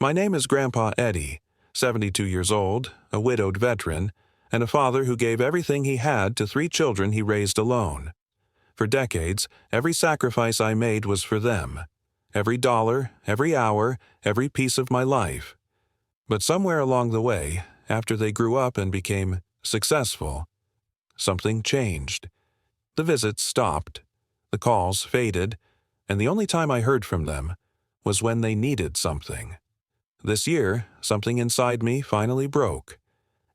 My name is Grandpa Eddie, 72 years old, a widowed veteran, and a father who gave everything he had to 3 children he raised alone. For decades, every sacrifice I made was for them. Every dollar, every hour, every piece of my life. But somewhere along the way, after they grew up and became successful, something changed. The visits stopped, the calls faded, and the only time I heard from them was when they needed something. This year, something inside me finally broke,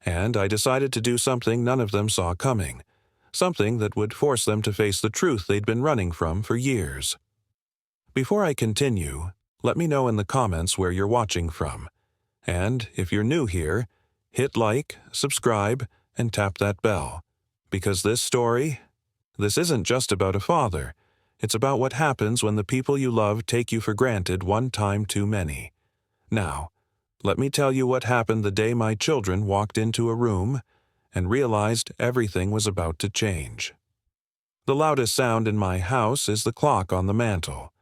and I decided to do something none of them saw coming, something that would force them to face the truth they'd been running from for years. Before I continue, let me know in the comments where you're watching from. And if you're new here, hit like, subscribe, and tap that bell. Because this isn't just about a father. It's about what happens when the people you love take you for granted one time too many. Now, let me tell you what happened the day my children walked into a room and realized everything was about to change. The loudest sound in my house is the clock on the mantel.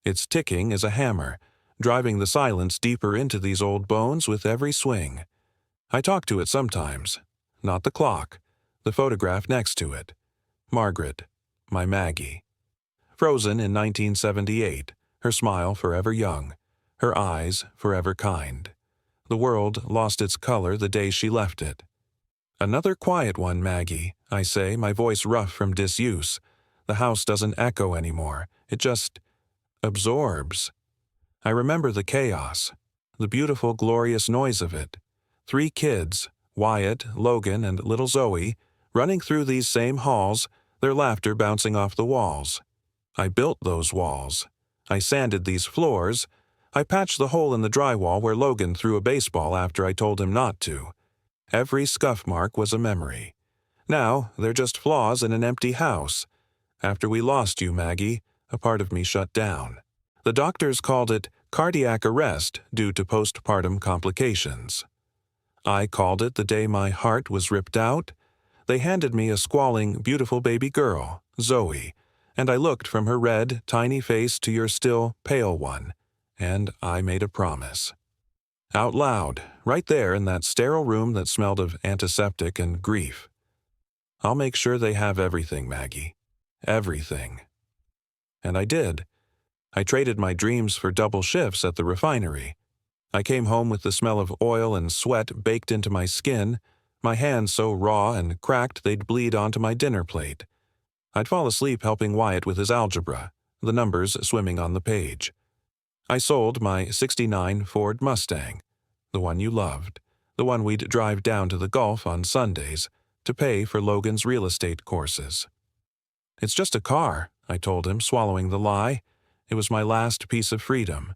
Its ticking is a hammer, driving the silence deeper into these old bones with every swing. I talk to it sometimes. Not the clock, the photograph next to it. Margaret, my Maggie. Frozen in 1978, her smile forever young, her eyes forever kind. The world lost its color the day she left it. Another quiet one, Maggie, I say, my voice rough from disuse. The house doesn't echo anymore. It just absorbs. I remember the chaos, the beautiful, glorious noise of it. 3 kids, Wyatt, Logan, and little Zoe, running through these same halls, their laughter bouncing off the walls. I built those walls. I sanded these floors. I patched the hole in the drywall where Logan threw a baseball after I told him not to. Every scuff mark was a memory. Now, they're just flaws in an empty house. After we lost you, Maggie, a part of me shut down. The doctors called it cardiac arrest due to postpartum complications. I called it the day my heart was ripped out. They handed me a squalling, beautiful baby girl, Zoe, and I looked from her red, tiny face to your still, pale one, and I made a promise. Out loud, right there in that sterile room that smelled of antiseptic and grief. I'll make sure they have everything, Maggie. Everything. And I did. I traded my dreams for double shifts at the refinery. I came home with the smell of oil and sweat baked into my skin, my hands so raw and cracked they'd bleed onto my dinner plate. I'd fall asleep helping Wyatt with his algebra, the numbers swimming on the page. I sold my '69 Ford Mustang, the one you loved, the one we'd drive down to the Gulf on Sundays, to pay for Logan's real estate courses. It's just a car, I told him, swallowing the lie. It was my last piece of freedom.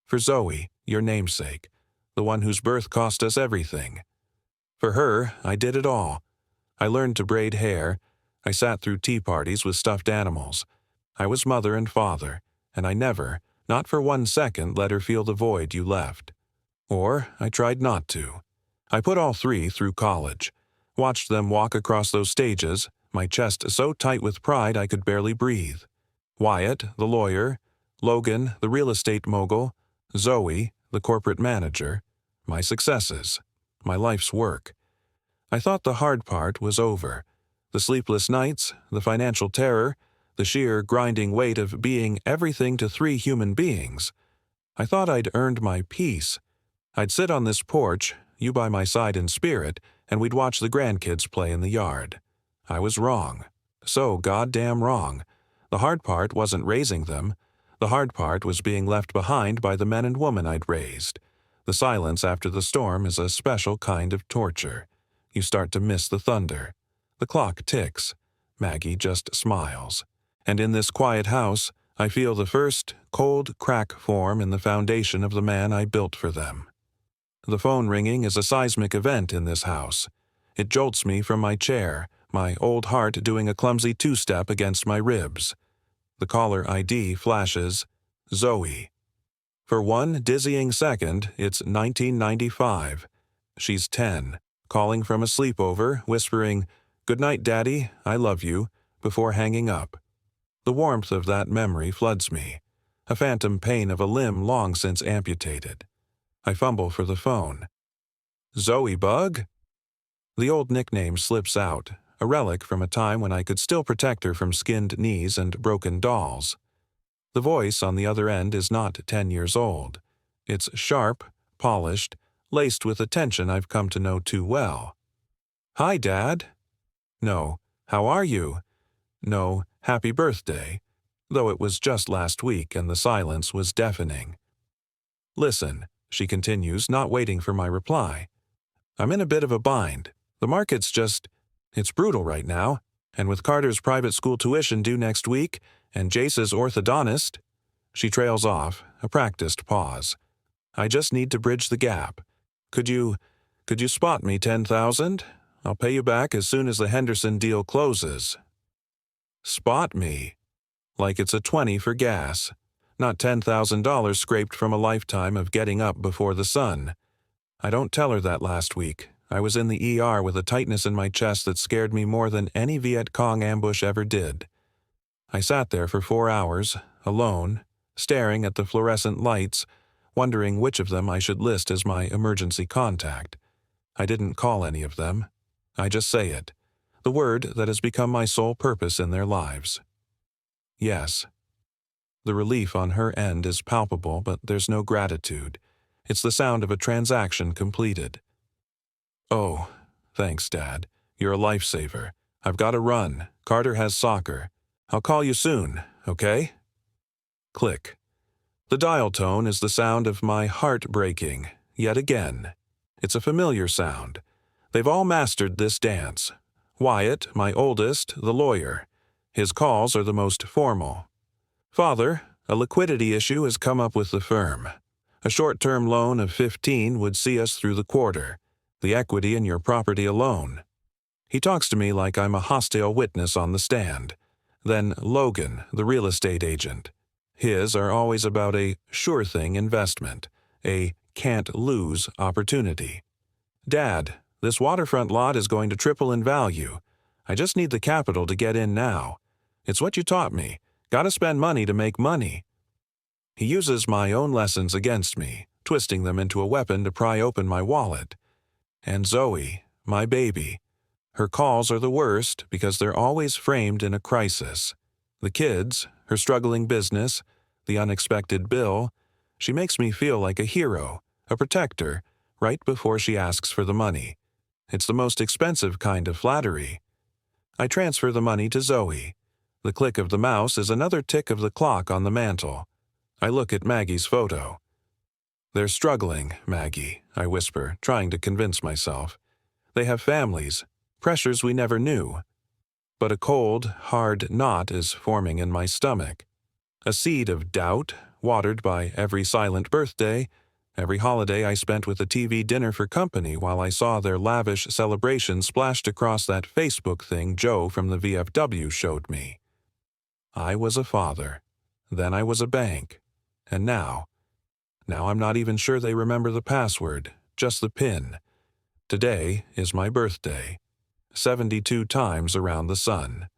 For Zoe, your namesake, the one whose birth cost us everything. For her, I did it all. I learned to braid hair. I sat through tea parties with stuffed animals. I was mother and father, and I never, not for 1 second, let her feel the void you left. Or I tried not to. I put all 3 through college, watched them walk across those stages, my chest so tight with pride I could barely breathe. Wyatt, the lawyer, Logan, the real estate mogul, Zoe, the corporate manager, my successes, my life's work. I thought the hard part was over. The sleepless nights, the financial terror, the sheer grinding weight of being everything to 3 human beings. I thought I'd earned my peace. I'd sit on this porch, you by my side in spirit, and we'd watch the grandkids play in the yard. I was wrong. So goddamn wrong. The hard part wasn't raising them. The hard part was being left behind by the men and women I'd raised. The silence after the storm is a special kind of torture. You start to miss the thunder. The clock ticks. Maggie just smiles. And in this quiet house, I feel the first cold crack form in the foundation of the man I built for them. The phone ringing is a seismic event in this house. It jolts me from my chair, my old heart doing a clumsy 2-step against my ribs. The caller ID flashes, Zoe. For one dizzying second, it's 1995. She's 10, calling from a sleepover, whispering, "Good night, Daddy, I love you," before hanging up. The warmth of that memory floods me, a phantom pain of a limb long since amputated. I fumble for the phone. Zoe Bug? The old nickname slips out, a relic from a time when I could still protect her from skinned knees and broken dolls. The voice on the other end is not 10 years old. It's sharp, polished, laced with attention I've come to know too well. Hi, Dad. No, how are you? No, happy birthday, though it was just last week and the silence was deafening. Listen, she continues, not waiting for my reply. I'm in a bit of a bind. The market's it's brutal right now, and with Carter's private school tuition due next week, and Jace's orthodontist, she trails off, a practiced pause. I just need to bridge the gap. Could you spot me 10,000? I'll pay you back as soon as the Henderson deal closes. Spot me? Like it's a 20 for gas, not $10,000 scraped from a lifetime of getting up before the sun. I don't tell her that last week. I was in the ER with a tightness in my chest that scared me more than any Viet Cong ambush ever did. I sat there for 4 hours, alone, staring at the fluorescent lights, wondering which of them I should list as my emergency contact. I didn't call any of them. I just say it, the word that has become my sole purpose in their lives. Yes. The relief on her end is palpable, but there's no gratitude. It's the sound of a transaction completed. Oh, thanks, Dad. You're a lifesaver. I've got to run. Carter has soccer. I'll call you soon, okay? Click. The dial tone is the sound of my heart breaking, yet again. It's a familiar sound. They've all mastered this dance. Wyatt, my oldest, the lawyer. His calls are the most formal. Father, a liquidity issue has come up with the firm. A short-term loan of 15 would see us through the quarter. The equity in your property alone. He talks to me like I'm a hostile witness on the stand. Then Logan, the real estate agent. His are always about a sure-thing investment, a can't-lose opportunity. Dad, this waterfront lot is going to triple in value. I just need the capital to get in now. It's what you taught me. Gotta spend money to make money. He uses my own lessons against me, twisting them into a weapon to pry open my wallet. And Zoe, my baby. Her calls are the worst because they're always framed in a crisis. The kids, her struggling business, the unexpected bill. She makes me feel like a hero, a protector, right before she asks for the money. It's the most expensive kind of flattery. I transfer the money to Zoe. The click of the mouse is another tick of the clock on the mantel. I look at Maggie's photo. They're struggling, Maggie, I whisper, trying to convince myself. They have families, pressures we never knew. But a cold, hard knot is forming in my stomach. A seed of doubt, watered by every silent birthday, every holiday I spent with a TV dinner for company while I saw their lavish celebration splashed across that Facebook thing Joe from the VFW showed me. I was a father. Then I was a bank. And now I'm not even sure they remember the password, just the PIN. Today is my birthday. 72 times around the sun.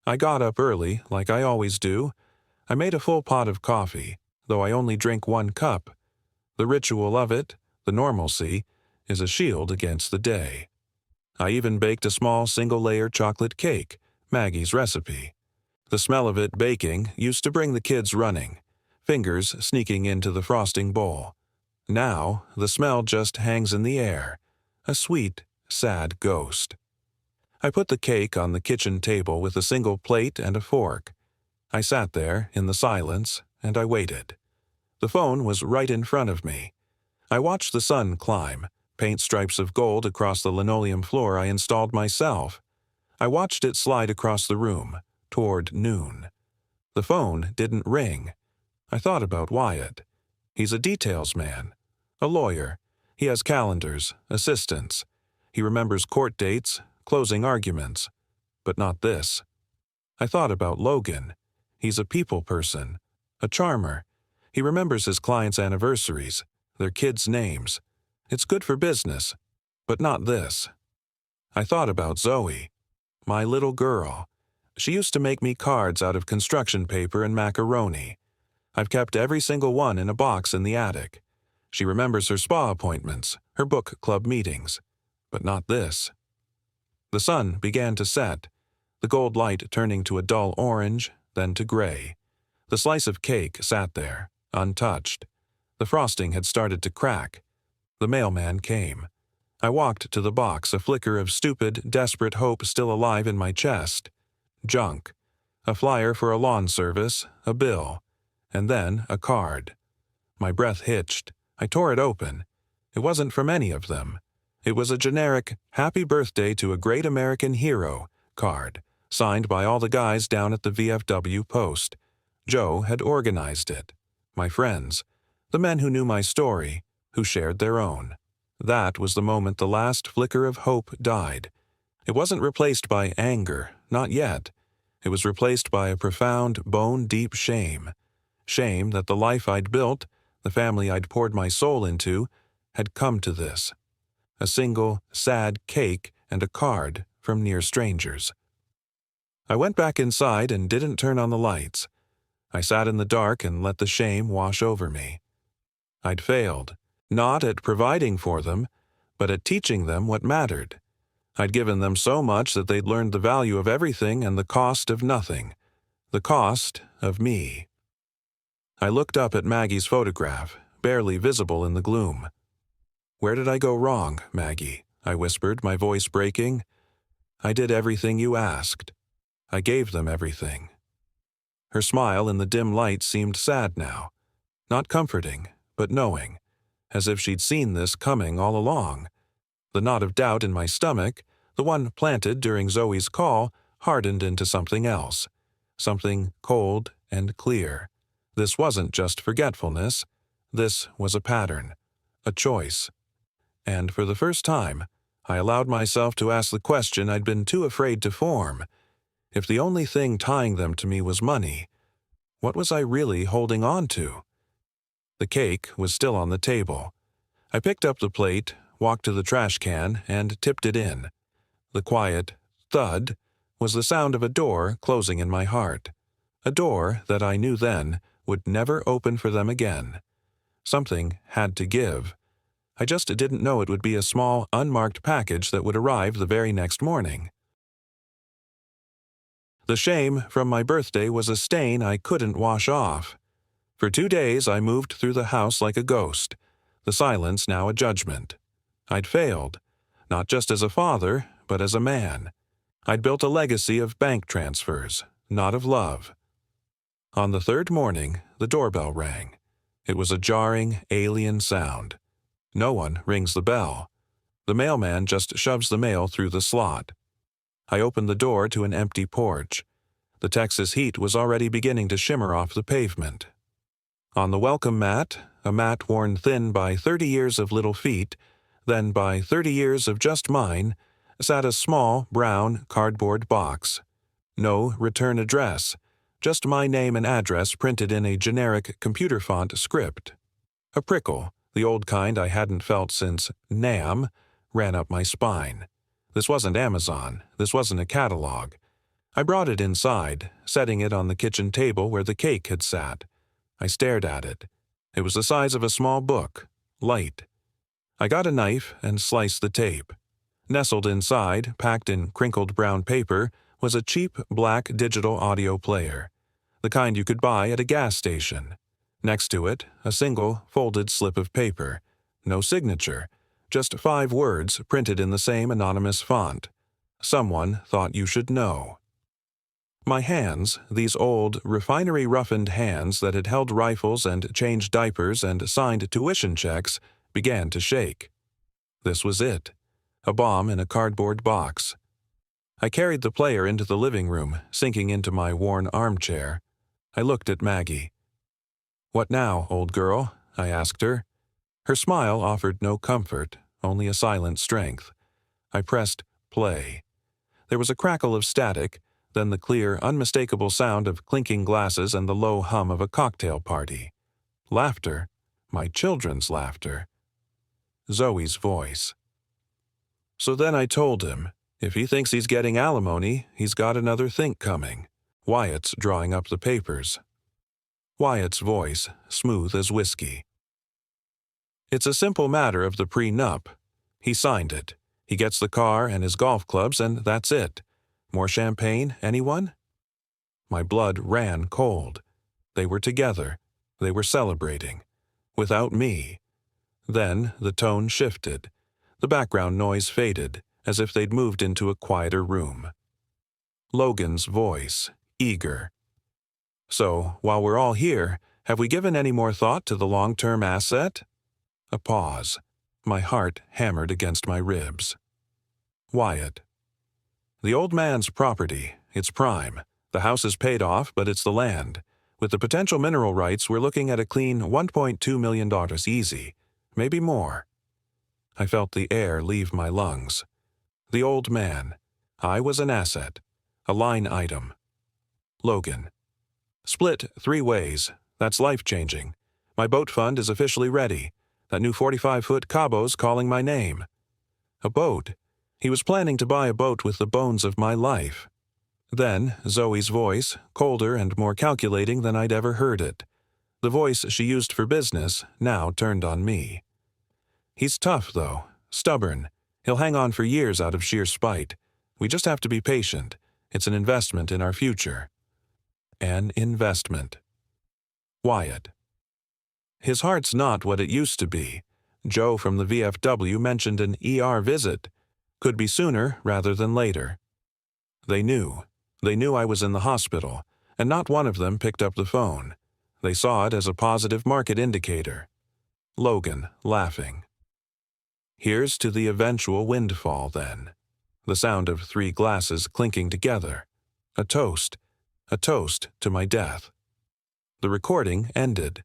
I got up early, like I always do. I made a full pot of coffee, though I only drink 1 cup. The ritual of it, the normalcy, is a shield against the day. I even baked a small single-layer chocolate cake, Maggie's recipe. The smell of it baking used to bring the kids running, fingers sneaking into the frosting bowl. Now, the smell just hangs in the air, a sweet, sad ghost. I put the cake on the kitchen table with a single plate and a fork. I sat there in the silence, and I waited. The phone was right in front of me. I watched the sun climb, paint stripes of gold across the linoleum floor I installed myself. I watched it slide across the room, toward noon. The phone didn't ring. I thought about Wyatt. He's a details man, a lawyer. He has calendars, assistants. He remembers court dates, closing arguments. But not this. I thought about Logan. He's a people person, a charmer. He remembers his clients' anniversaries, their kids' names. It's good for business, but not this. I thought about Zoe, my little girl. She used to make me cards out of construction paper and macaroni. I've kept every single one in a box in the attic. She remembers her spa appointments, her book club meetings. But not this. The sun began to set, the gold light turning to a dull orange, then to gray. The slice of cake sat there, untouched. The frosting had started to crack. The mailman came. I walked to the box, a flicker of stupid, desperate hope still alive in my chest. Junk. A flyer for a lawn service, a bill, and then a card. My breath hitched. I tore it open. It wasn't from any of them. It was a generic "Happy Birthday to a Great American Hero" card, signed by all the guys down at the VFW post. Joe had organized it. My friends, the men who knew my story, who shared their own. That was the moment the last flicker of hope died. It wasn't replaced by anger, not yet. It was replaced by a profound, bone-deep shame. Shame that the life I'd built, the family I'd poured my soul into, had come to this. A single, sad cake and a card from near strangers. I went back inside and didn't turn on the lights. I sat in the dark and let the shame wash over me. I'd failed, not at providing for them, but at teaching them what mattered. I'd given them so much that they'd learned the value of everything and the cost of nothing. The cost of me. I looked up at Maggie's photograph, barely visible in the gloom. "Where did I go wrong, Maggie?" I whispered, my voice breaking. "I did everything you asked. I gave them everything." Her smile in the dim light seemed sad now. Not comforting, but knowing, as if she'd seen this coming all along. The knot of doubt in my stomach, the one planted during Zoe's call, hardened into something else. Something cold and clear. This wasn't just forgetfulness. This was a pattern. A choice. And for the first time, I allowed myself to ask the question I'd been too afraid to form. If the only thing tying them to me was money, what was I really holding on to? The cake was still on the table. I picked up the plate, walked to the trash can, and tipped it in. The quiet thud was the sound of a door closing in my heart. A door that I knew then would never open for them again. Something had to give. I just didn't know it would be a small, unmarked package that would arrive the very next morning. The shame from my birthday was a stain I couldn't wash off. For 2 days I moved through the house like a ghost, the silence now a judgment. I'd failed, not just as a father, but as a man. I'd built a legacy of bank transfers, not of love. On the third morning, the doorbell rang. It was a jarring, alien sound. No one rings the bell. The mailman just shoves the mail through the slot. I opened the door to an empty porch. The Texas heat was already beginning to shimmer off the pavement. On the welcome mat, a mat worn thin by 30 years of little feet, then by 30 years of just mine, sat a small, brown, cardboard box. No return address, just my name and address printed in a generic computer font script. A prickle, the old kind I hadn't felt since NAM, ran up my spine. This wasn't Amazon. This wasn't a catalog. I brought it inside, setting it on the kitchen table where the cake had sat. I stared at it. It was the size of a small book, light. I got a knife and sliced the tape. Nestled inside, packed in crinkled brown paper, was a cheap black digital audio player, the kind you could buy at a gas station. Next to it, a single, folded slip of paper. No signature, just 5 words printed in the same anonymous font. Someone thought you should know. My hands, these old, refinery-roughened hands that had held rifles and changed diapers and signed tuition checks, began to shake. This was it. A bomb in a cardboard box. I carried the player into the living room, sinking into my worn armchair. I looked at Maggie. "What now, old girl?" I asked her. Her smile offered no comfort, only a silent strength. I pressed play. There was a crackle of static, then the clear, unmistakable sound of clinking glasses and the low hum of a cocktail party. Laughter. My children's laughter. Zoe's voice. So then I told him, if he thinks he's getting alimony, he's got another think coming. Wyatt's drawing up the papers. Wyatt's voice, smooth as whiskey. It's a simple matter of the prenup. He signed it. He gets the car and his golf clubs, and that's it. More champagne, anyone? My blood ran cold. They were together. They were celebrating. Without me. Then the tone shifted. The background noise faded, as if they'd moved into a quieter room. Logan's voice, eager. So, while we're all here, have we given any more thought to the long-term asset? A pause. My heart hammered against my ribs. Wyatt. The old man's property. It's prime. The house is paid off, but it's the land. With the potential mineral rights, we're looking at a clean $1.2 million easy. Maybe more. I felt the air leave my lungs. The old man. I was an asset. A line item. Logan. Split 3 ways. That's life-changing. My boat fund is officially ready. That new 45-foot Cabo's calling my name. A boat. He was planning to buy a boat with the bones of my life. Then, Zoe's voice, colder and more calculating than I'd ever heard it. The voice she used for business now turned on me. He's tough, though. Stubborn. He'll hang on for years out of sheer spite. We just have to be patient. It's an investment in our future. An investment. Wyatt. His heart's not what it used to be. Joe from the VFW mentioned an ER visit. Could be sooner rather than later. They knew. They knew I was in the hospital, and not one of them picked up the phone. They saw it as a positive market indicator. Logan, laughing. Here's to the eventual windfall, then. The sound of 3 glasses clinking together. A toast. A toast to my death. The recording ended.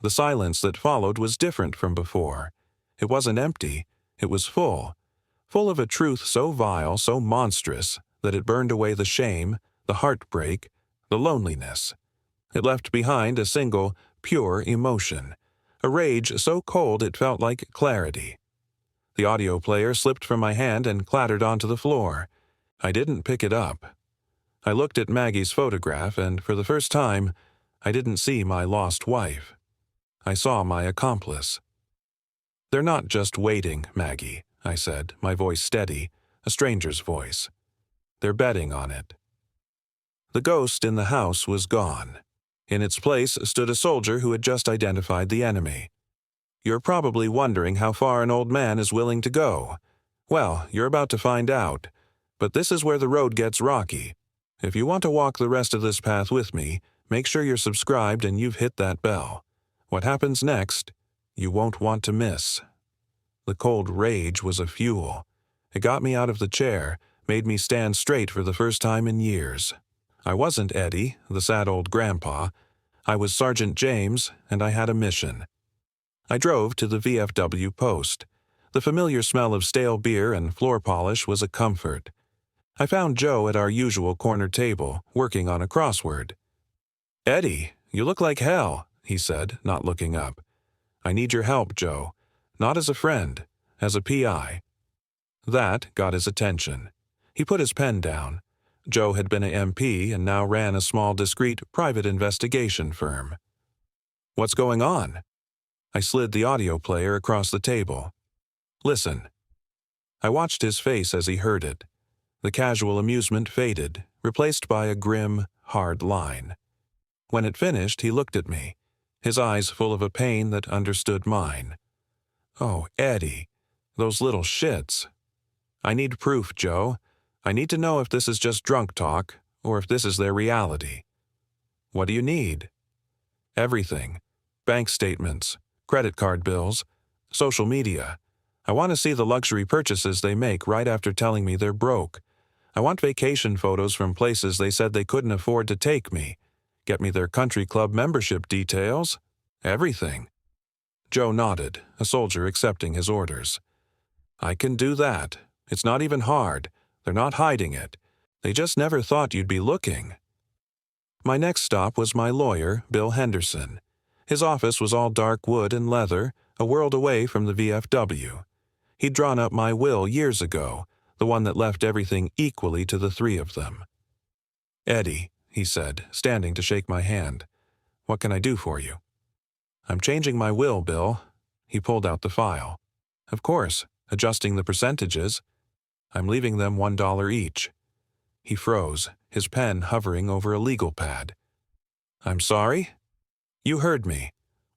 The silence that followed was different from before. It wasn't empty. It was full. Full of a truth so vile, so monstrous, that it burned away the shame, the heartbreak, the loneliness. It left behind a single, pure emotion. A rage so cold it felt like clarity. The audio player slipped from my hand and clattered onto the floor. I didn't pick it up. I looked at Maggie's photograph, and for the first time, I didn't see my lost wife. I saw my accomplice. They're not just waiting, Maggie, I said, my voice steady, a stranger's voice. They're betting on it. The ghost in the house was gone. In its place stood a soldier who had just identified the enemy. You're probably wondering how far an old man is willing to go. Well, you're about to find out. But this is where the road gets rocky. If you want to walk the rest of this path with me, make sure you're subscribed and you've hit that bell. What happens next, you won't want to miss. The cold rage was a fuel. It got me out of the chair, made me stand straight for the first time in years. I wasn't Eddie, the sad old grandpa. I was Sergeant James, and I had a mission. I drove to the VFW post. The familiar smell of stale beer and floor polish was a comfort. I found Joe at our usual corner table, working on a crossword. "Eddie, you look like hell," he said, not looking up. "I need your help, Joe. Not as a friend, as a PI." That got his attention. He put his pen down. Joe had been a MP and now ran a small, discreet, private investigation firm. "What's going on?" I slid the audio player across the table. "Listen." I watched his face as he heard it. The casual amusement faded, replaced by a grim, hard line. When it finished, he looked at me, his eyes full of a pain that understood mine. "Oh, Eddie, those little shits. I need proof, Joe. I need to know if this is just drunk talk, or if this is their reality." "What do you need?" "Everything. Bank statements, credit card bills, social media. I want to see the luxury purchases they make right after telling me they're broke. I want vacation photos from places they said they couldn't afford to take me. Get me their country club membership details. Everything." Joe nodded, a soldier accepting his orders. "I can do that. It's not even hard. They're not hiding it. They just never thought you'd be looking." My next stop was my lawyer, Bill Henderson. His office was all dark wood and leather, a world away from the VFW. He'd drawn up my will years ago, the one that left everything equally to the 3 of them. "Eddie," he said, standing to shake my hand. "What can I do for you?" "I'm changing my will, Bill." He pulled out the file. Of course, adjusting the percentages. I'm leaving them $1 each. He froze, his pen hovering over a legal pad. I'm sorry? You heard me.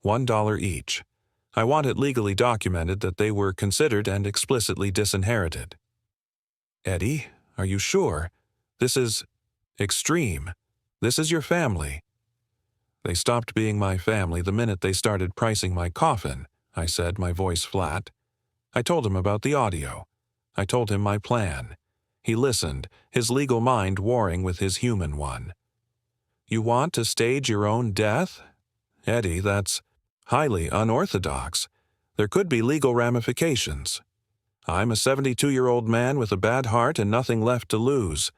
$1 each. I want it legally documented that they were considered and explicitly disinherited. Eddie, are you sure? This is extreme. This is your family. They stopped being my family the minute they started pricing my coffin, I said, my voice flat. I told him about the audio. I told him my plan. He listened, his legal mind warring with his human one. You want to stage your own death? Eddie, that's highly unorthodox. There could be legal ramifications. I'm a 72-year-old man with a bad heart and nothing left to lose.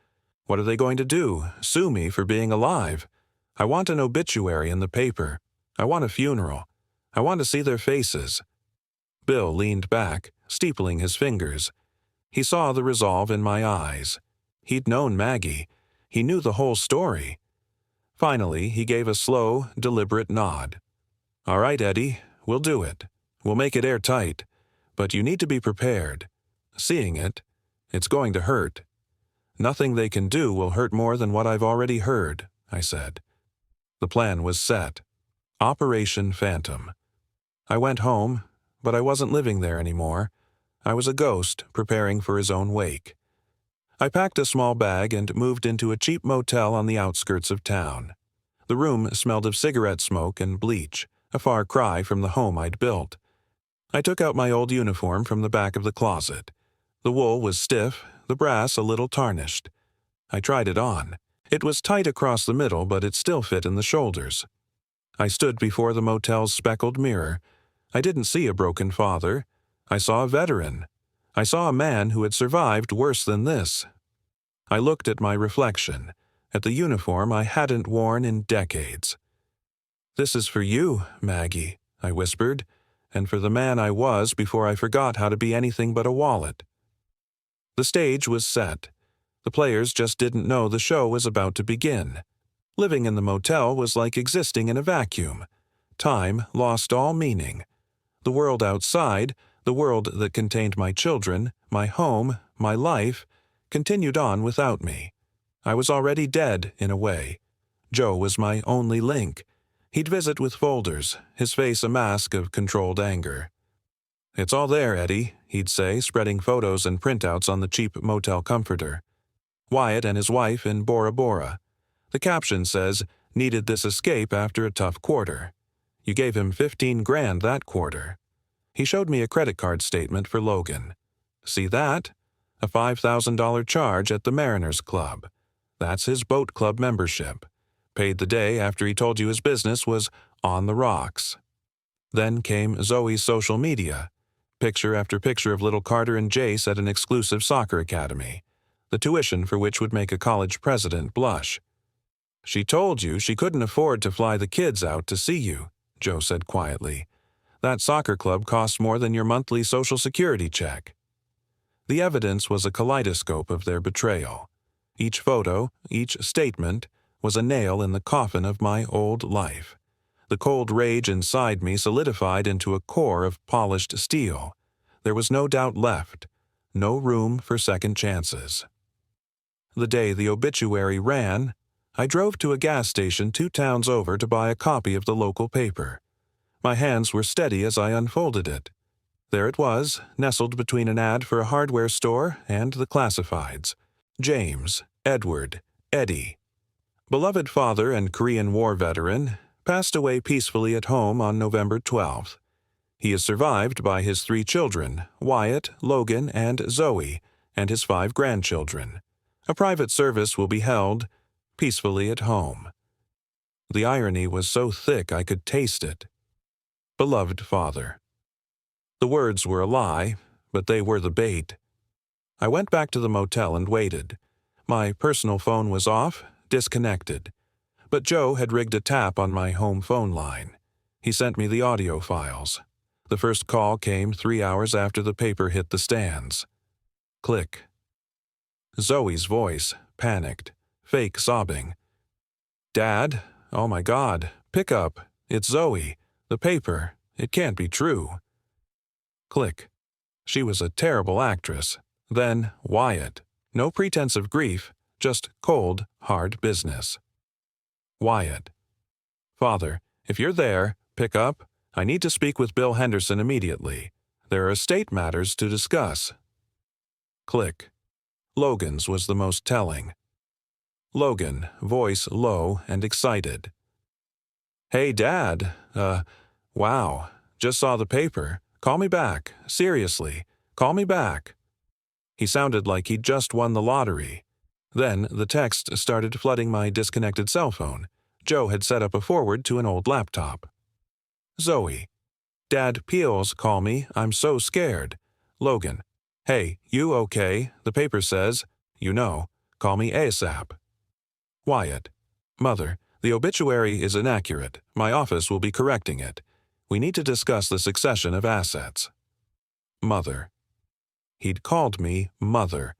What are they going to do? Sue me for being alive? I want an obituary in the paper. I want a funeral. I want to see their faces. Bill leaned back, steepling his fingers. He saw the resolve in my eyes. He'd known Maggie. He knew the whole story. Finally, he gave a slow, deliberate nod. All right, Eddie, we'll do it. We'll make it airtight. But you need to be prepared. Seeing it, it's going to hurt. Nothing they can do will hurt more than what I've already heard, I said. The plan was set. Operation Phantom. I went home, but I wasn't living there anymore. I was a ghost preparing for his own wake. I packed a small bag and moved into a cheap motel on the outskirts of town. The room smelled of cigarette smoke and bleach, a far cry from the home I'd built. I took out my old uniform from the back of the closet. The wool was stiff, the brass a little tarnished. I tried it on. It was tight across the middle, but it still fit in the shoulders. I stood before the motel's speckled mirror. I didn't see a broken father. I saw a veteran. I saw a man who had survived worse than this. I looked at my reflection, at the uniform I hadn't worn in decades. This is for you, Maggie, I whispered, and for the man I was before I forgot how to be anything but a wallet. The stage was set. The players just didn't know the show was about to begin. Living in the motel was like existing in a vacuum. Time lost all meaning. The world outside, the world that contained my children, my home, my life, continued on without me. I was already dead, in a way. Joe was my only link. He'd visit with folders, his face a mask of controlled anger. It's all there, Eddie, he'd say, spreading photos and printouts on the cheap motel comforter. Wyatt and his wife in Bora Bora. The caption says, needed this escape after a tough quarter. You gave him $15,000 that quarter. He showed me a credit card statement for Logan. See that? A $5,000 charge at the Mariners Club. That's his boat club membership. Paid the day after he told you his business was on the rocks. Then came Zoe's social media. Picture after picture of little Carter and Jace at an exclusive soccer academy. The tuition for which would make a college president blush. She told you she couldn't afford to fly the kids out to see you, Joe said quietly. That soccer club costs more than your monthly Social Security check. The evidence was a kaleidoscope of their betrayal. Each photo, each statement, was a nail in the coffin of my old life. The cold rage inside me solidified into a core of polished steel. There was no doubt left, no room for second chances. The day the obituary ran, I drove to a gas station 2 towns over to buy a copy of the local paper. My hands were steady as I unfolded it. There it was, nestled between an ad for a hardware store and the classifieds. James, Edward, Eddie. Beloved father and Korean War veteran, passed away peacefully at home on November 12th. He is survived by his 3 children, Wyatt, Logan, and Zoe, and his 5 grandchildren. A private service will be held peacefully at home. The irony was so thick I could taste it. Beloved father. The words were a lie, but they were the bait. I went back to the motel and waited. My personal phone was off, disconnected. But Joe had rigged a tap on my home phone line. He sent me the audio files. The first call came 3 hours after the paper hit the stands. Click. Zoe's voice, panicked, fake sobbing. Dad, oh my God, pick up. It's Zoe. The paper. It can't be true. Click. She was a terrible actress. Then Wyatt. No pretense of grief, just cold, hard business. Wyatt. Father, if you're there, pick up. I need to speak with Bill Henderson immediately. There are estate matters to discuss. Click. Logan's was the most telling. Logan, voice low and excited. Hey, Dad. Wow. Just saw the paper. Call me back. Seriously. Call me back. He sounded like he'd just won the lottery. Then the text started flooding my disconnected cell phone. Joe had set up a forward to an old laptop. Zoe. Dad, Peels call me. I'm so scared. Logan. Hey, you okay? The paper says, you know, call me ASAP. Wyatt. Mother, the obituary is inaccurate. My office will be correcting it. We need to discuss the succession of assets. Mother. He'd called me Mother,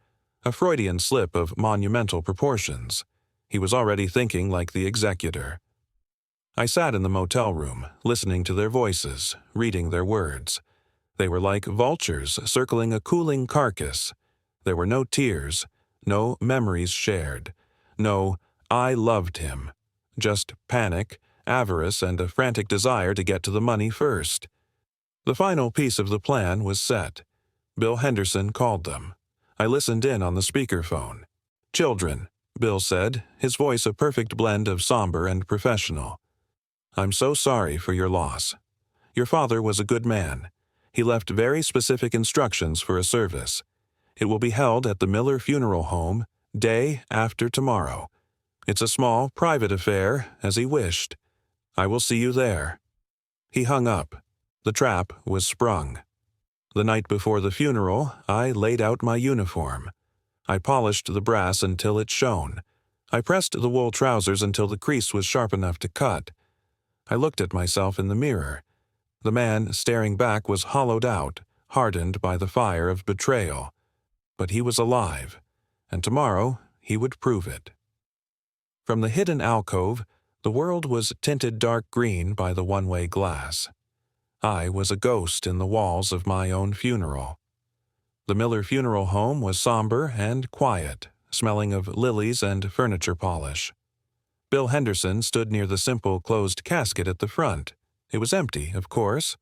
a Freudian slip of monumental proportions. He was already thinking like the executor. I sat in the motel room, listening to their voices, reading their words. They were like vultures circling a cooling carcass. There were no tears, no memories shared, no I loved him. Just panic, avarice, and a frantic desire to get to the money first. The final piece of the plan was set. Bill Henderson called them. I listened in on the speakerphone. Children, Bill said, his voice a perfect blend of somber and professional. I'm so sorry for your loss. Your father was a good man. He left very specific instructions for a service. It will be held at the Miller Funeral Home, day after tomorrow. It's a small, private affair, as he wished. I will see you there. He hung up. The trap was sprung. The night before the funeral, I laid out my uniform. I polished the brass until it shone. I pressed the wool trousers until the crease was sharp enough to cut. I looked at myself in the mirror. The man staring back was hollowed out, hardened by the fire of betrayal. But he was alive, and tomorrow he would prove it. From the hidden alcove, the world was tinted dark green by the one-way glass. I was a ghost in the walls of my own funeral. The Miller Funeral Home was somber and quiet, smelling of lilies and furniture polish. Bill Henderson stood near the simple closed casket at the front. It was empty, of course.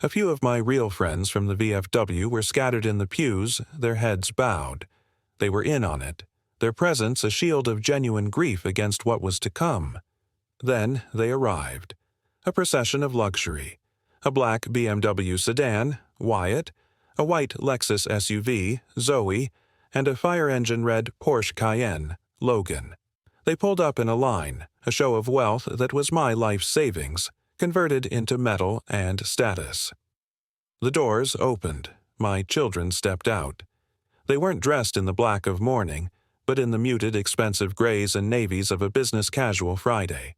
A few of my real friends from the VFW were scattered in the pews, their heads bowed. They were in on it, their presence a shield of genuine grief against what was to come. Then they arrived. A procession of luxury. A black BMW sedan, Wyatt, a white Lexus SUV, Zoe, and a fire-engine-red Porsche Cayenne, Logan. They pulled up in a line, a show of wealth that was my life savings, converted into metal and status. The doors opened. My children stepped out. They weren't dressed in the black of mourning, but in the muted, expensive grays and navies of a business casual Friday.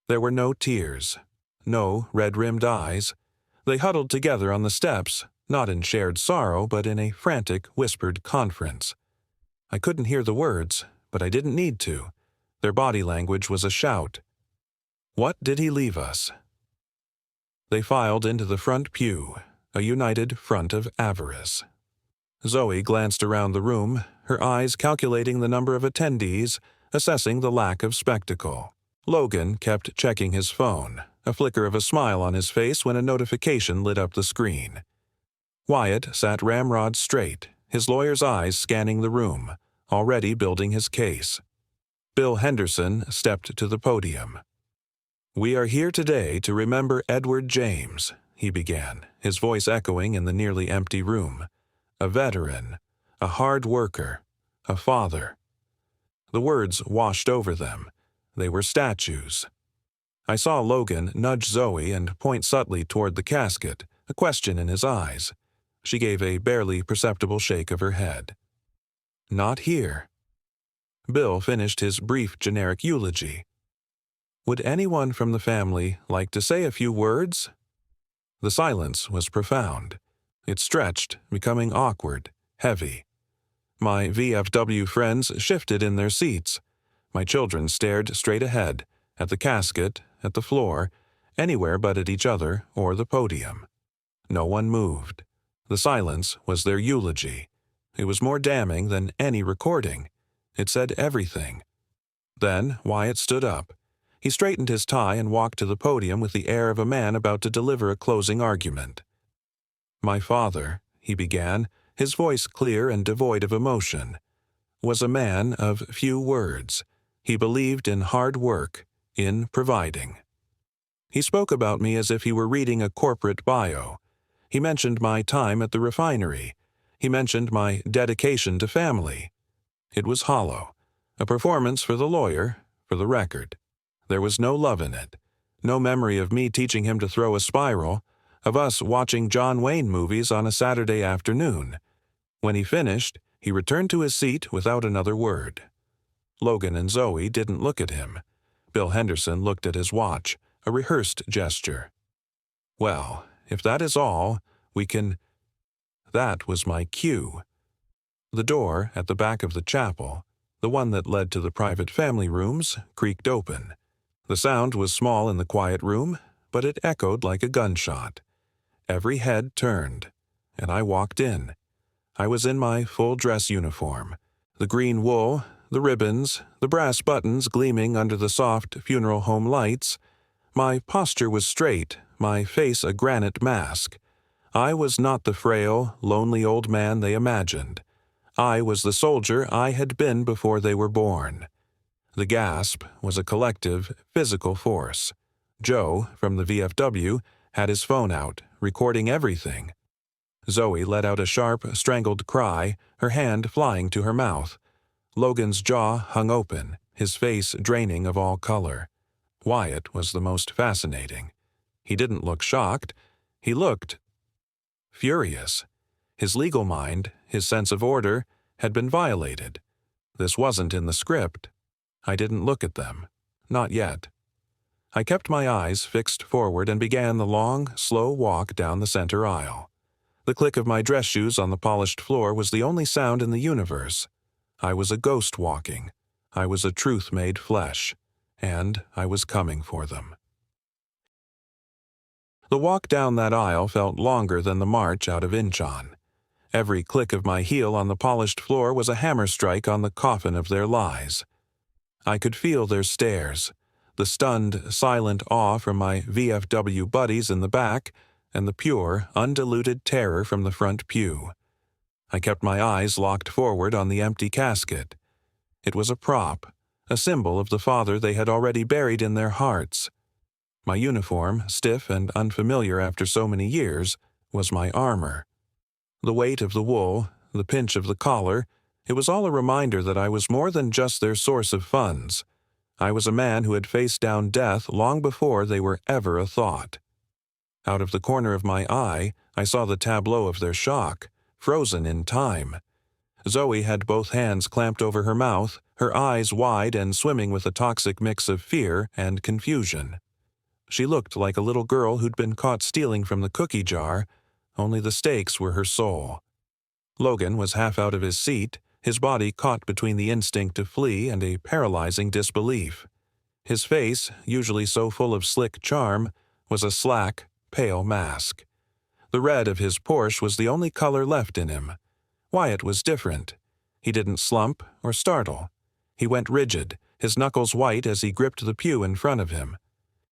There were no tears, no red-rimmed eyes. They huddled together on the steps, not in shared sorrow, but in a frantic, whispered conference. I couldn't hear the words, but I didn't need to. Their body language was a shout. What did he leave us? They filed into the front pew, a united front of avarice. Zoe glanced around the room, her eyes calculating the number of attendees, assessing the lack of spectacle. Logan kept checking his phone, a flicker of a smile on his face when a notification lit up the screen. Wyatt sat ramrod straight, his lawyer's eyes scanning the room, already building his case. Bill Henderson stepped to the podium. We are here today to remember Edward James, he began, his voice echoing in the nearly empty room. A veteran, a hard worker, a father. The words washed over them. They were statues. I saw Logan nudge Zoe and point subtly toward the casket, a question in his eyes. She gave a barely perceptible shake of her head. Not here. Bill finished his brief generic eulogy. Would anyone from the family like to say a few words? The silence was profound. It stretched, becoming awkward, heavy. My VFW friends shifted in their seats. My children stared straight ahead, at the casket, at the floor, anywhere but at each other or the podium. No one moved. The silence was their eulogy. It was more damning than any recording. It said everything. Then Wyatt stood up. He straightened his tie and walked to the podium with the air of a man about to deliver a closing argument. "My father," he began, his voice clear and devoid of emotion, "was a man of few words. He believed in hard work, in providing." He spoke about me as if he were reading a corporate bio. He mentioned my time at the refinery. He mentioned my dedication to family. It was hollow. A performance for the lawyer, for the record. There was no love in it. No memory of me teaching him to throw a spiral, of us watching John Wayne movies on a Saturday afternoon. When he finished, he returned to his seat without another word. Logan and Zoe didn't look at him. Bill Henderson looked at his watch, a rehearsed gesture. "Well, if that is all, we can—" That was my cue. The door at the back of the chapel, the one that led to the private family rooms, creaked open. The sound was small in the quiet room, but it echoed like a gunshot. Every head turned, and I walked in. I was in my full dress uniform, the green wool, the ribbons, the brass buttons gleaming under the soft funeral home lights. My posture was straight, my face a granite mask. I was not the frail, lonely old man they imagined. I was the soldier I had been before they were born. The gasp was a collective, physical force. Joe, from the VFW, had his phone out, recording everything. Zoe let out a sharp, strangled cry, her hand flying to her mouth. Logan's jaw hung open, his face draining of all color. Wyatt was the most fascinating. He didn't look shocked. He looked furious. His legal mind, his sense of order, had been violated. This wasn't in the script. I didn't look at them. Not yet. I kept my eyes fixed forward and began the long, slow walk down the center aisle. The click of my dress shoes on the polished floor was the only sound in the universe. I was a ghost walking. I was a truth made flesh. And I was coming for them. The walk down that aisle felt longer than the march out of Inchon. Every click of my heel on the polished floor was a hammer strike on the coffin of their lies. I could feel their stares, the stunned, silent awe from my VFW buddies in the back, and the pure, undiluted terror from the front pew. I kept my eyes locked forward on the empty casket. It was a prop, a symbol of the father they had already buried in their hearts. My uniform, stiff and unfamiliar after so many years, was my armor. The weight of the wool, the pinch of the collar, it was all a reminder that I was more than just their source of funds. I was a man who had faced down death long before they were ever a thought. Out of the corner of my eye, I saw the tableau of their shock, frozen in time. Zoe had both hands clamped over her mouth, her eyes wide and swimming with a toxic mix of fear and confusion. She looked like a little girl who'd been caught stealing from the cookie jar, only the stakes were her soul. Logan was half out of his seat, his body caught between the instinct to flee and a paralyzing disbelief. His face, usually so full of slick charm, was a slack, pale mask. The red of his Porsche was the only color left in him. Wyatt was different. He didn't slump or startle. He went rigid, his knuckles white as he gripped the pew in front of him.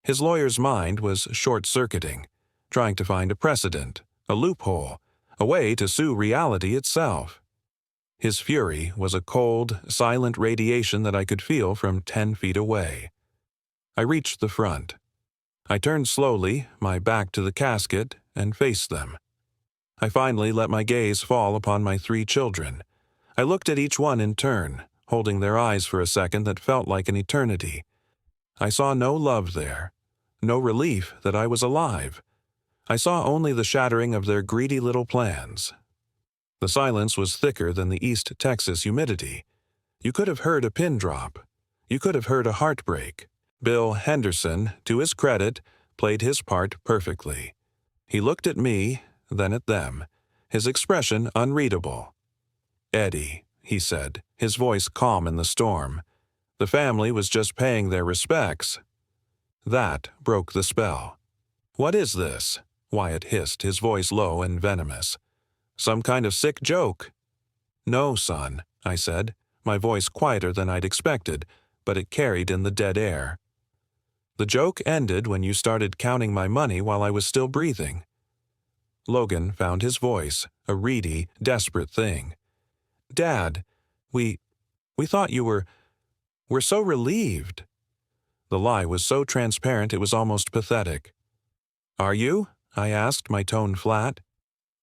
His lawyer's mind was short-circuiting, trying to find a precedent, a loophole, a way to sue reality itself. His fury was a cold, silent radiation that I could feel from 10 feet away. I reached the front. I turned slowly, my back to the casket, and faced them. I finally let my gaze fall upon my 3 children. I looked at each one in turn, holding their eyes for a second that felt like an eternity. I saw no love there, no relief that I was alive. I saw only the shattering of their greedy little plans. The silence was thicker than the East Texas humidity. You could have heard a pin drop. You could have heard a heartbreak. Bill Henderson, to his credit, played his part perfectly. He looked at me, then at them, his expression unreadable. "Eddie," he said, his voice calm in the storm. "The family was just paying their respects." That broke the spell. "What is this?" Wyatt hissed, his voice low and venomous. Some kind of sick joke." "No, son," I said, my voice quieter than I'd expected, but it carried in the dead air. "The joke ended when you started counting my money while I was still breathing." Logan found his voice, a reedy, desperate thing. "Dad, we thought you we're so relieved." The lie was so transparent it was almost pathetic. "Are you?" I asked, my tone flat.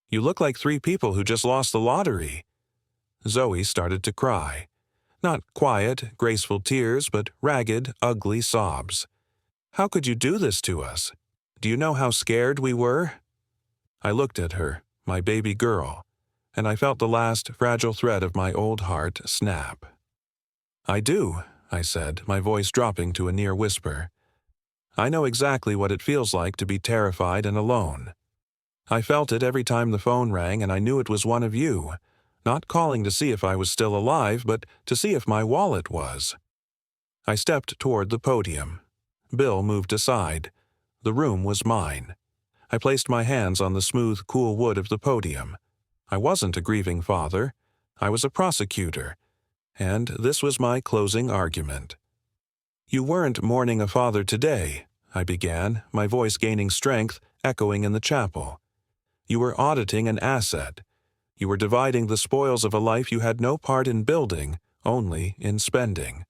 "You look like three people who just lost the lottery." Zoe started to cry. Not quiet, graceful tears, but ragged, ugly sobs. "How could you do this to us? Do you know how scared we were?" I looked at her, my baby girl, and I felt the last fragile thread of my old heart snap. "I do," I said, my voice dropping to a near whisper. "I know exactly what it feels like to be terrified and alone. I felt it every time the phone rang, and I knew it was one of you, not calling to see if I was still alive, but to see if my wallet was." I stepped toward the podium. Bill moved aside. The room was mine. I placed my hands on the smooth, cool wood of the podium. I wasn't a grieving father. I was a prosecutor. And this was my closing argument. "You weren't mourning a father today," I began, my voice gaining strength, echoing in the chapel. "You were auditing an asset. You were dividing the spoils of a life you had no part in building, only in spending."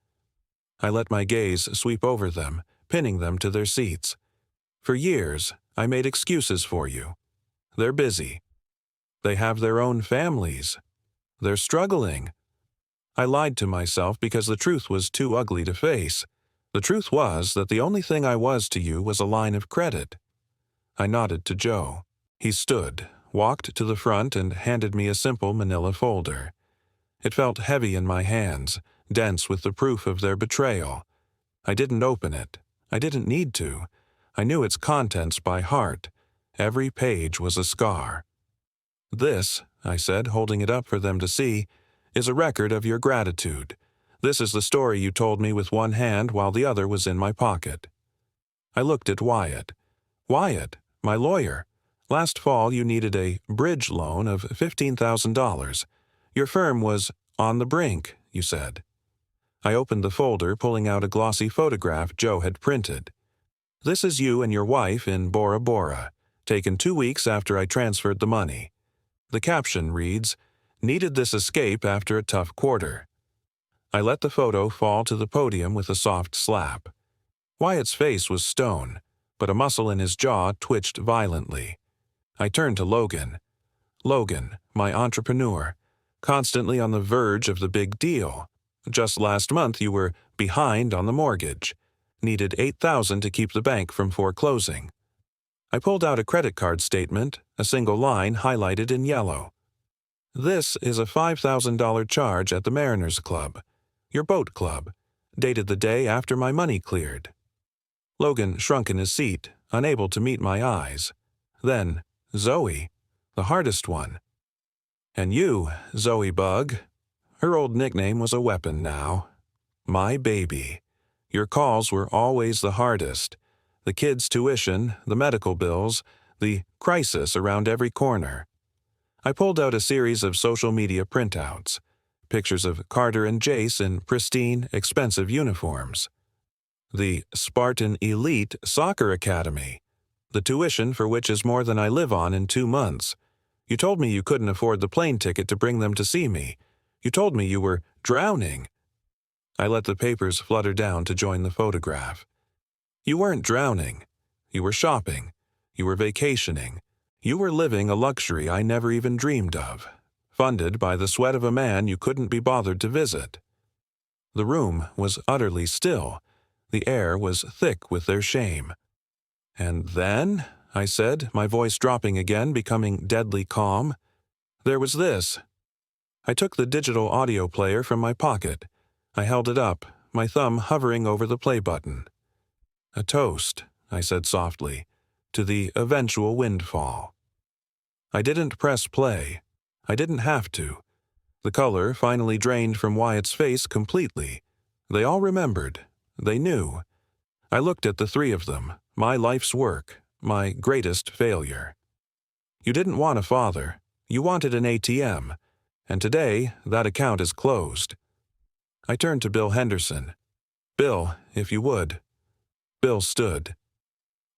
I let my gaze sweep over them, pinning them to their seats. "For years, I made excuses for you. They're busy. They have their own families. They're struggling." I lied to myself because the truth was too ugly to face. The truth was that the only thing I was to you was a line of credit. I nodded to Joe. He stood, walked to the front, and handed me a simple manila folder. It felt heavy in my hands, dense with the proof of their betrayal. I didn't open it. I didn't need to. I knew its contents by heart. Every page was a scar. "This," I said, holding it up for them to see, "is a record of your gratitude. This is the story you told me with one hand while the other was in my pocket." I looked at Wyatt. "Wyatt, my lawyer. Last fall you needed a bridge loan of $15,000. Your firm was on the brink, you said." I opened the folder, pulling out a glossy photograph Joe had printed. "This is you and your wife in Bora Bora, taken 2 weeks after I transferred the money. The caption reads, 'Needed this escape after a tough quarter.'" I let the photo fall to the podium with a soft slap. Wyatt's face was stone, but a muscle in his jaw twitched violently. I turned to Logan. "Logan, my entrepreneur, constantly on the verge of the big deal. Just last month you were behind on the mortgage. Needed $8,000 to keep the bank from foreclosing." I pulled out a credit card statement, a single line highlighted in yellow. "This is a $5,000 charge at the Mariners Club, your boat club, dated the day after my money cleared." Logan shrunk in his seat, unable to meet my eyes. Then, Zoe, the hardest one. "And you, Zoe Bug," her old nickname was a weapon now. "My baby. Your calls were always the hardest. The kids' tuition, the medical bills, the crisis around every corner." I pulled out a series of social media printouts, pictures of Carter and Jace in pristine, expensive uniforms. "The Spartan Elite Soccer Academy, the tuition for which is more than I live on in 2 months. You told me you couldn't afford the plane ticket to bring them to see me. You told me you were drowning." I let the papers flutter down to join the photograph. "You weren't drowning. You were shopping. You were vacationing. You were living a luxury I never even dreamed of, funded by the sweat of a man you couldn't be bothered to visit." The room was utterly still. The air was thick with their shame. "And then," I said, my voice dropping again, becoming deadly calm, "there was this." I took the digital audio player from my pocket. I held it up, my thumb hovering over the play button. "A toast," I said softly, "to the eventual windfall." I didn't press play. I didn't have to. The color finally drained from Wyatt's face completely. They all remembered. They knew. I looked at the three of them, my life's work, my greatest failure. "You didn't want a father. You wanted an ATM, and today that account is closed." I turned to Bill Henderson. "Bill, if you would." Bill stood.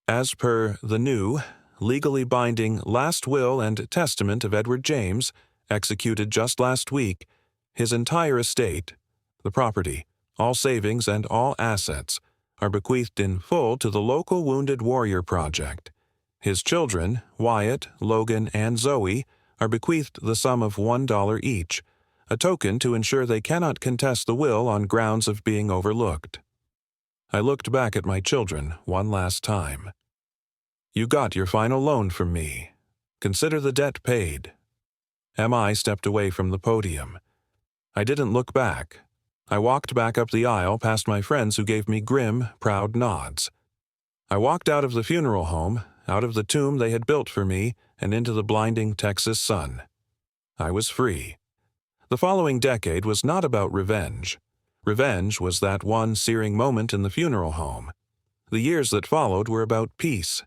"As per the new, legally binding last will and testament of Edward James, executed just last week, his entire estate, the property, all savings and all assets, are bequeathed in full to the local Wounded Warrior Project. His children, Wyatt, Logan, and Zoe, are bequeathed the sum of $1 each, a token to ensure they cannot contest the will on grounds of being overlooked." I looked back at my children one last time. "You got your final loan from me. Consider the debt paid." M.I. stepped away from the podium. I didn't look back. I walked back up the aisle past my friends who gave me grim, proud nods. I walked out of the funeral home, out of the tomb they had built for me, and into the blinding Texas sun. I was free. The following decade was not about revenge. Revenge was that one searing moment in the funeral home. The years that followed were about peace.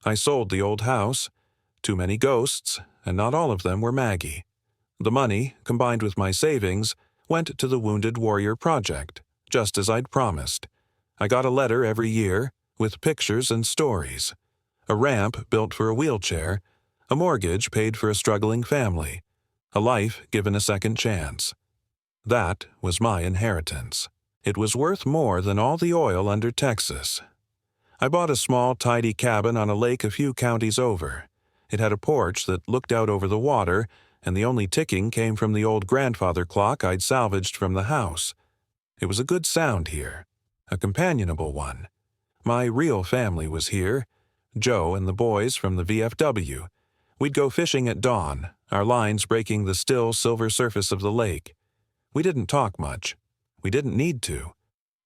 I sold the old house. Too many ghosts, and not all of them were Maggie. The money, combined with my savings, went to the Wounded Warrior Project, just as I'd promised. I got a letter every year, with pictures and stories. A ramp built for a wheelchair, a mortgage paid for a struggling family, a life given a second chance. That was my inheritance. It was worth more than all the oil under Texas. I bought a small, tidy cabin on a lake a few counties over. It had a porch that looked out over the water, and the only ticking came from the old grandfather clock I'd salvaged from the house. It was a good sound here, a companionable one. My real family was here, Joe and the boys from the VFW. We'd go fishing at dawn, our lines breaking the still silver surface of the lake. We didn't talk much. We didn't need to.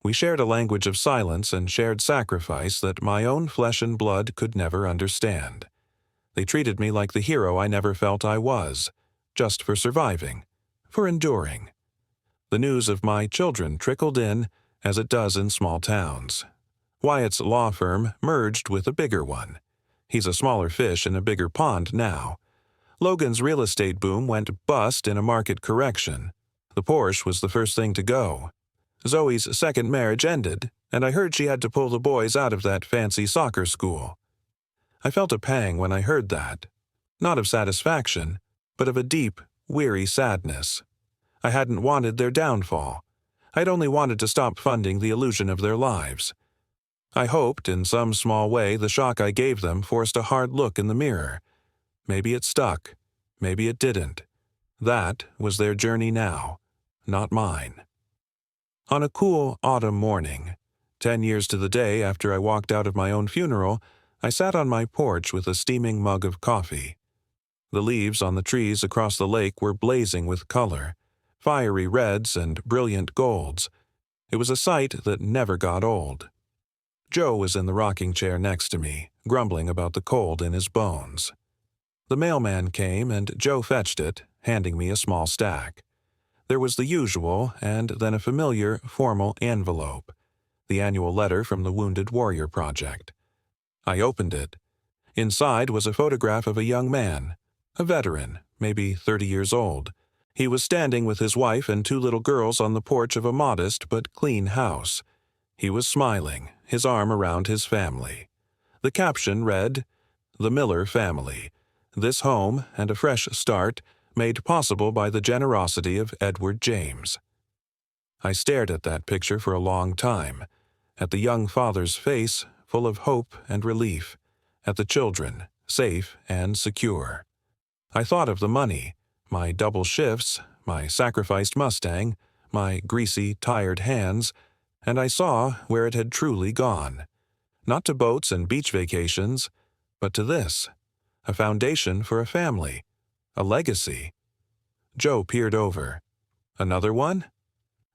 We shared a language of silence and shared sacrifice that my own flesh and blood could never understand. They treated me like the hero I never felt I was, just for surviving, for enduring. The news of my children trickled in, as it does in small towns. Wyatt's law firm merged with a bigger one. He's a smaller fish in a bigger pond now. Logan's real estate boom went bust in a market correction. The Porsche was the first thing to go. Zoe's second marriage ended, and I heard she had to pull the boys out of that fancy soccer school. I felt a pang when I heard that. Not of satisfaction, but of a deep, weary sadness. I hadn't wanted their downfall. I'd only wanted to stop funding the illusion of their lives. I hoped, in some small way, the shock I gave them forced a hard look in the mirror. Maybe it stuck. Maybe it didn't. That was their journey now, not mine. On a cool autumn morning, 10 years to the day after I walked out of my own funeral, I sat on my porch with a steaming mug of coffee. The leaves on the trees across the lake were blazing with color, fiery reds and brilliant golds. It was a sight that never got old. Joe was in the rocking chair next to me, grumbling about the cold in his bones. The mailman came and Joe fetched it, handing me a small stack. There was the usual, and then a familiar, formal envelope, the annual letter from the Wounded Warrior Project. I opened it. Inside was a photograph of a young man, a veteran, maybe 30 years old. He was standing with his wife and 2 little girls on the porch of a modest but clean house. He was smiling, his arm around his family. The caption read, "The Miller Family. This home and a fresh start made possible by the generosity of Edward James." I stared at that picture for a long time, at the young father's face full of hope and relief, at the children, safe and secure. I thought of the money, my double shifts, my sacrificed Mustang, my greasy, tired hands, and I saw where it had truly gone. Not to boats and beach vacations, but to this, a foundation for a family, a legacy. Joe peered over. "Another one?"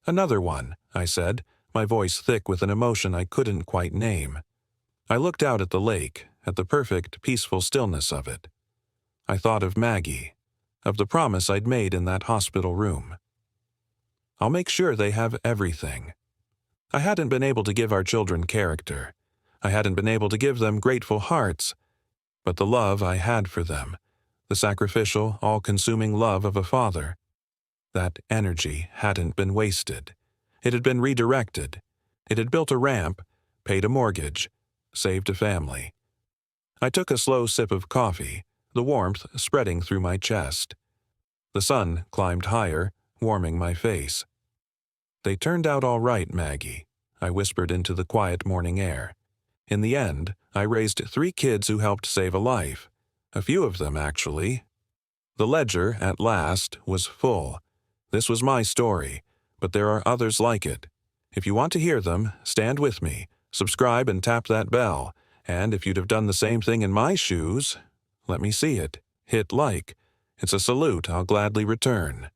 "Another one," I said, my voice thick with an emotion I couldn't quite name. I looked out at the lake, at the perfect, peaceful stillness of it. I thought of Maggie, of the promise I'd made in that hospital room. I'll make sure they have everything. I hadn't been able to give our children character. I hadn't been able to give them grateful hearts. But the love I had for them, The sacrificial, all-consuming love of a father. That energy hadn't been wasted. It had been redirected. It had built a ramp, paid a mortgage, saved a family. I took a slow sip of coffee, the warmth spreading through my chest. The sun climbed higher, warming my face. "They turned out all right, Maggie," I whispered into the quiet morning air. "In the end, I raised 3 kids who helped save a life. A few of them, actually." The ledger, at last, was full. This was my story, but there are others like it. If you want to hear them, stand with me, subscribe and tap that bell, and if you'd have done the same thing in my shoes, let me see it. Hit like. It's a salute I'll gladly return.